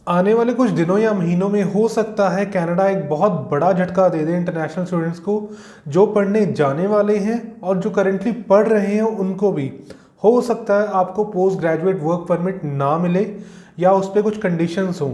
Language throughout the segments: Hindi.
आने वाले कुछ दिनों या महीनों में हो सकता है कनाडा एक बहुत बड़ा झटका दे दे इंटरनेशनल स्टूडेंट्स को, जो पढ़ने जाने वाले हैं और जो करेंटली पढ़ रहे हैं उनको भी। हो सकता है आपको पोस्ट ग्रेजुएट वर्क परमिट ना मिले या उस पर कुछ कंडीशंस हों।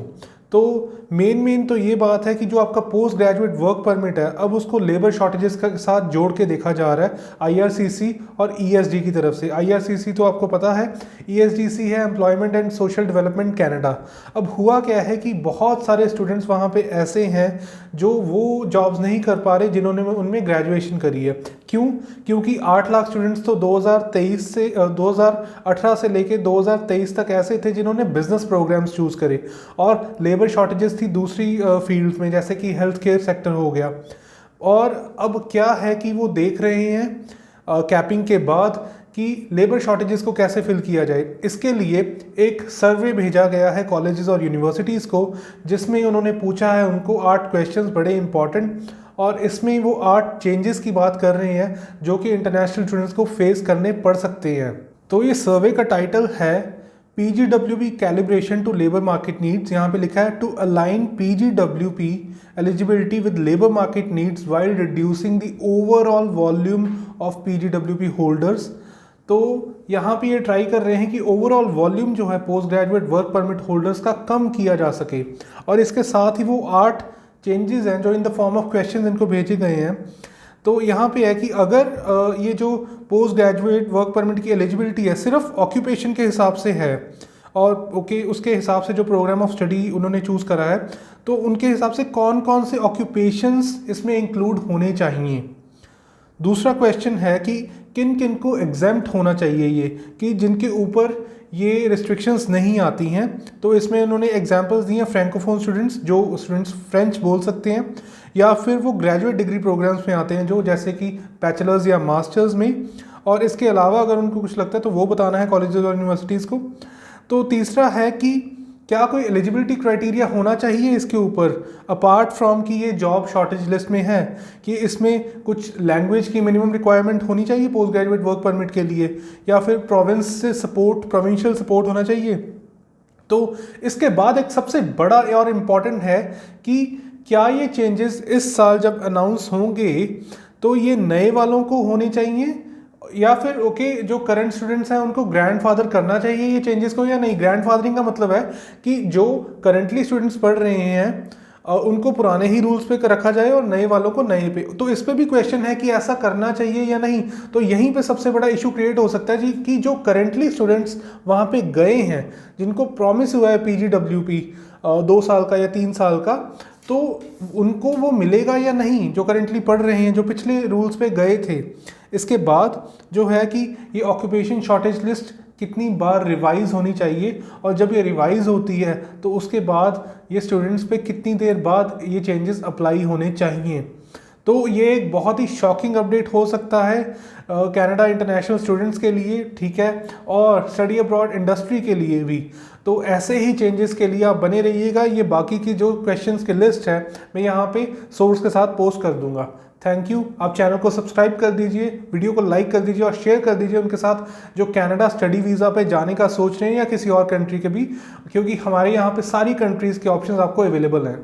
तो मेन तो ये बात है कि जो आपका पोस्ट ग्रेजुएट वर्क परमिट है अब उसको लेबर शॉर्टेजेस के साथ जोड़ के देखा जा रहा है आईआरसीसी और ईएसडी की तरफ से। आईआरसीसी तो आपको पता है, ईएसडीसी है employment and social development Canada. अब हुआ क्या है कि बहुत सारे स्टूडेंट्स वहाँ पे ऐसे हैं जो वो जॉब्स नहीं कर पा रहे जिन्होंने उनमें ग्रेजुएशन करी है। क्यों? क्योंकि 8 लाख स्टूडेंट्स तो 2018 से लेके 2023 तक ऐसे थे जिन्होंने बिजनेस प्रोग्राम्स चूज करे, और लेबर शॉर्टेजेस थी दूसरी फील्ड्स में जैसे कि हेल्थ केयर सेक्टर हो गया। और अब क्या है कि वो देख रहे हैं कैपिंग के बाद कि लेबर शॉर्टेजेस को कैसे फिल किया जाए। इसके लिए एक सर्वे भेजा गया है कॉलेजेस और यूनिवर्सिटीज़ को, जिसमें उन्होंने पूछा है उनको 8 क्वेश्चंस बड़े इंपॉर्टेंट, और इसमें वो 8 चेंजेस की बात कर रहे हैं जो कि इंटरनेशनल स्टूडेंट्स को फेस करने पड़ सकते हैं। तो ये सर्वे का टाइटल है PGWP calibration to labour market needs. यहाँ पे लिखा है to align PGWP eligibility with labour market needs while reducing the overall volume of PGWP holders. तो यहाँ पे ये ट्राई कर रहे हैं कि ओवरऑल वॉल्यूम जो है post graduate work permit holders का कम किया जा सके। और इसके साथ ही वो 8 चेंजेस हैं जो in the form of question इनको भेजे गए हैं। तो यहाँ पे है कि अगर ये जो पोस्ट ग्रेजुएट वर्क परमिट की एलिजिबिलिटी है सिर्फ ऑक्यूपेशन के हिसाब से है, और उसके हिसाब से जो प्रोग्राम ऑफ स्टडी उन्होंने चूज़ करा है, तो उनके हिसाब से कौन कौन से ऑक्यूपेशंस इसमें इंक्लूड होने चाहिए। दूसरा क्वेश्चन है कि किन किन को एग्जेम्प्ट होना चाहिए, ये कि जिनके ऊपर ये रिस्ट्रिक्शंस नहीं आती हैं। तो इसमें उन्होंने एग्जांपल्स दिए हैं फ्रैंकोफोन स्टूडेंट्स, जो स्टूडेंट्स फ्रेंच बोल सकते हैं, या फिर वो ग्रेजुएट डिग्री प्रोग्राम्स में आते हैं जो जैसे कि बैचलर्स या मास्टर्स में। और इसके अलावा अगर उनको कुछ लगता है तो वो बताना है कॉलेजेस और यूनिवर्सिटीज़ को। तो तीसरा है कि क्या कोई एलिजिबिलिटी क्राइटेरिया होना चाहिए इसके ऊपर, अपार्ट फ्रॉम कि ये जॉब शॉर्टेज लिस्ट में है, कि इसमें कुछ लैंग्वेज की मिनिमम रिक्वायरमेंट होनी चाहिए पोस्ट ग्रेजुएट वर्क परमिट के लिए, या फिर प्रोविंस से सपोर्ट, प्रोविंशियल सपोर्ट होना चाहिए। तो इसके बाद एक सबसे बड़ा और इम्पॉर्टेंट है कि क्या ये चेंजेस इस साल जब अनाउंस होंगे तो ये नए वालों को होने चाहिए, या फिर जो करंट स्टूडेंट्स हैं उनको ग्रैंडफादर करना चाहिए ये चेंजेस को या नहीं। ग्रैंडफादरिंग का मतलब है कि जो करंटली स्टूडेंट्स पढ़ रहे हैं उनको पुराने ही रूल्स पे रखा जाए और नए वालों को नए पे। तो इस पे भी क्वेश्चन है कि ऐसा करना चाहिए या नहीं। तो यहीं पे सबसे बड़ा इशू क्रिएट हो सकता है जी कि जो करंटली स्टूडेंट्स वहाँ पे गए हैं, जिनको प्रॉमिस हुआ है PGWP 2 साल का या 3 साल का, तो उनको वो मिलेगा या नहीं, जो करेंटली पढ़ रहे हैं, जो पिछले रूल्स पे गए थे। इसके बाद जो है कि ये ऑक्यूपेशन शॉर्टेज लिस्ट कितनी बार रिवाइज होनी चाहिए, और जब ये रिवाइज होती है तो उसके बाद ये स्टूडेंट्स पे कितनी देर बाद ये चेंजेस अप्लाई होने चाहिए। तो ये एक बहुत ही शॉकिंग अपडेट हो सकता है कनाडा इंटरनेशनल स्टूडेंट्स के लिए, ठीक है, और स्टडी अब्रॉड इंडस्ट्री के लिए भी। तो ऐसे ही चेंजेस के लिए आप बने रहिएगा। ये बाकी की जो क्वेश्चंस की लिस्ट है मैं यहाँ पे सोर्स के साथ पोस्ट कर दूंगा। Thank you. आप चैनल को सब्सक्राइब कर दीजिए, वीडियो को लाइक कर दीजिए और शेयर कर दीजिए उनके साथ जो कनाडा स्टडी वीज़ा पे जाने का सोच रहे हैं या किसी और कंट्री के भी, क्योंकि हमारे यहाँ पे सारी कंट्रीज़ के ऑप्शंस आपको अवेलेबल हैं।